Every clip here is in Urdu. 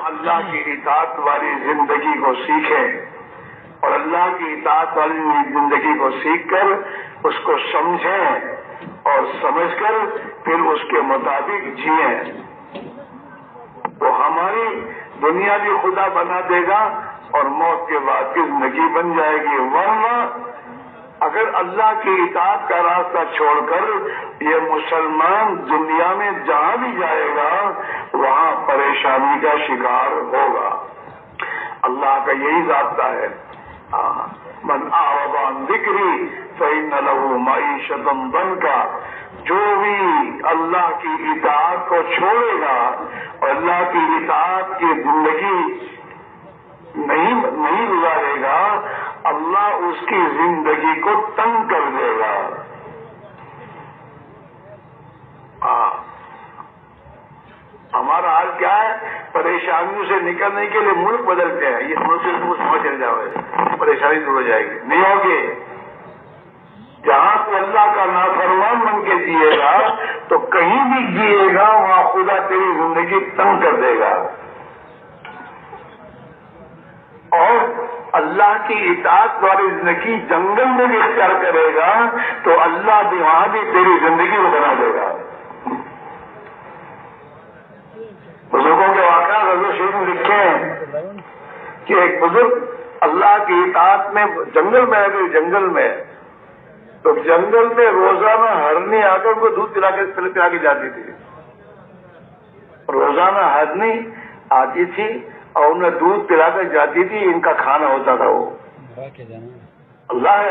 اللہ کی اطاعت والی زندگی کو سیکھیں اور اللہ کی اطاعت والی زندگی کو سیکھ کر اس کو سمجھیں اور سمجھ کر پھر اس کے مطابق جئیں، وہ ہماری دنیا بھی خدا بنا دے گا اور موت کے بعد کی زندگی بن جائے گی۔ ورنہ اگر اللہ کی اطاعت کا راستہ چھوڑ کر یہ مسلمان دنیا میں جہاں بھی جائے گا وہاں پریشانی کا شکار ہوگا۔ اللہ کا یہی ضابطہ ہے، من اعرض عن ذکری فإن له معیشۃ ضنکا، جو بھی اللہ کی اطاعت کو چھوڑے گا اور اللہ کی اطاعت کی زندگی نہیں گزارے گا، اللہ اس کی زندگی کو تنگ کر دے گا۔ ہمارا حال کیا ہے؟ پریشانیوں سے نکلنے کے لیے ملک بدلتے ہیں، یہ ملک سے سمجھ چل جاؤ پریشانی دور ہو جائے گی، نہیں ہوگی۔ جہاں تو اللہ کا نافرمان بن کے جیے گا تو کہیں بھی جیے گا وہاں خدا تیری زندگی تنگ کر دے گا، اور اللہ کی اطاعت والی زندگی جنگل میں بھی اختیار کرے گا تو اللہ بھی وہاں بھی تیری زندگی کو بنا دے گا۔ بزرگوں کے واقعات حضرت شریف میں لکھے ہیں کہ ایک بزرگ اللہ کی اطاعت میں جنگل میں ہے، جنگل میں تو جنگل میں روزانہ ہرنی آ کر ان کو دودھ پلا کے جاتی تھی، روزانہ ہرنی آتی تھی اور انہیں دودھ پلا کر جاتی تھی، ان کا کھانا ہوتا تھا۔ وہ اللہ ہے،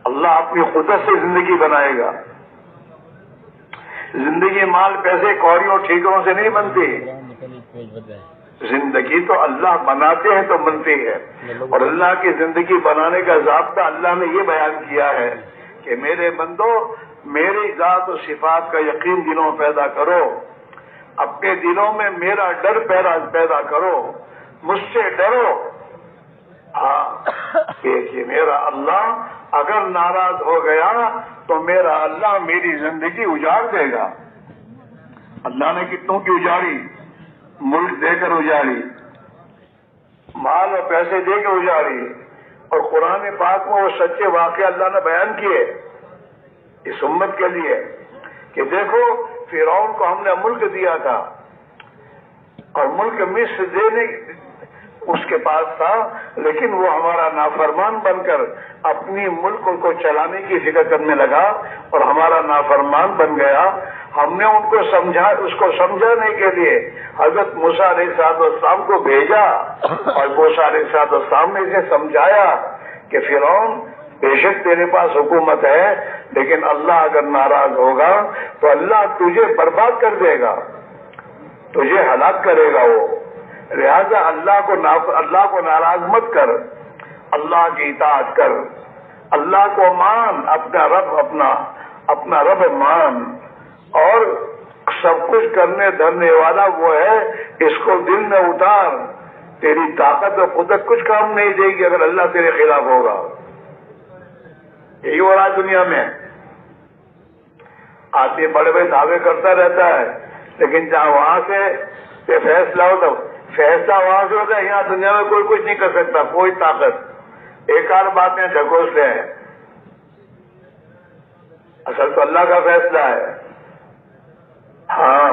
اللہ اپنی قدرت سے زندگی بنائے گا۔ زندگی مال پیسے کوڑیوں ٹھیکروں سے نہیں بنتی، زندگی تو اللہ بناتے ہیں تو بنتی ہے، اور اللہ کی زندگی بنانے کا ضابطہ اللہ نے یہ بیان کیا ہے کہ میرے بندو میری ذات و صفات کا یقین دلوں میں پیدا کرو، اپنے دلوں میں میرا ڈر پیدا کرو، مجھ سے ڈرو۔ کہ میرا اللہ اگر ناراض ہو گیا تو میرا اللہ میری زندگی اجاڑ دے گا۔ اللہ نے کتنوں کی اجاڑی، ملک دے کر اجاڑی، مال اور پیسے دے کے اجاڑی، اور قرآن پاک میں وہ سچے واقعے اللہ نے بیان کیے اس امت کے لیے کہ دیکھو فرعون کو ہم نے ملک دیا تھا اور ملک مصر دینے اس کے پاس تھا، لیکن وہ ہمارا نافرمان بن کر اپنی ملک کو چلانے کی فکر کرنے لگا اور ہمارا نافرمان بن گیا۔ ہم نے ان کو اس کو سمجھانے کے لیے حضرت موسیٰ علیہ السلام کو بھیجا، اور موسیٰ علیہ السلام نے اسے سمجھایا کہ فرعون بے شک تیرے پاس حکومت ہے، لیکن اللہ اگر ناراض ہوگا تو اللہ تجھے برباد کر دے گا، تجھے ہلاک کرے گا وہ، لہذا اللہ کو ناراض مت کر، اللہ کی اطاعت کر، اللہ کو مان، اپنا رب مان، اور سب کچھ کرنے دھرنے والا وہ ہے، اس کو دل میں اتار، تیری طاقت اور قدرت کچھ کام نہیں دے گی اگر اللہ تیرے خلاف ہوگا۔ یہی ہو رہا ہے دنیا میں، آدمی بڑے بڑے دعوے کرتا رہتا ہے، لیکن جہاں وہاں سے فیصلہ ہو تو فیصلہ وہاں سے ہوتا ہے، یہاں دنیا میں کوئی کچھ نہیں کر سکتا، کوئی طاقت، ایک آدھ باتیں ڈھکوستے ہیں، اصل تو اللہ کا فیصلہ ہے۔ ہاں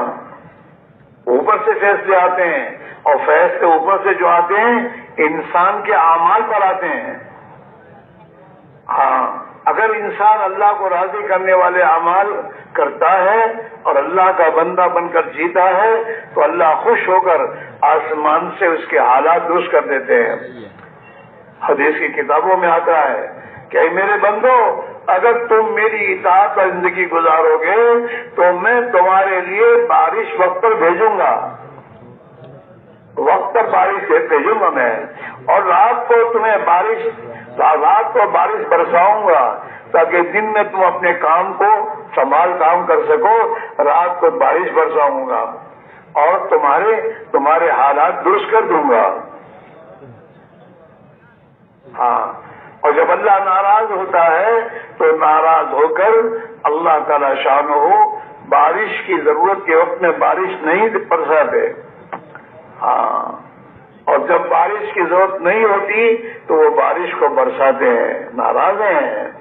اوپر سے فیصلے آتے ہیں، اور فیصلے اوپر سے جو آتے ہیں انسان کے اعمال پر آتے ہیں۔ ہاں اگر انسان اللہ کو راضی کرنے والے اعمال کرتا ہے اور اللہ کا بندہ بن کر جیتا ہے تو اللہ خوش ہو کر آسمان سے اس کے حالات درست کر دیتے ہیں۔ حدیث کی کتابوں میں آتا ہے کہ میرے بندو اگر تم میری اطاعت پر زندگی گزارو گے تو میں تمہارے لیے بارش وقت پر بھیجوں گا، وقت پر بارش بھیجوں گا میں، اور رات کو بارش برساؤں گا تاکہ دن میں تم اپنے کام کو سنبھال کام کر سکو، رات کو بارش برساؤں گا اور تمہارے حالات درست کر دوں گا۔ ہاں اور جب اللہ ناراض ہوتا ہے تو ناراض ہو کر اللہ تعالی شان ہو بارش کی ضرورت کے وقت میں بارش نہیں برساتے۔ بارش کی ضرورت نہیں ہوتی تو وہ بارش کو برساتے ہیں، ناراض ہیں۔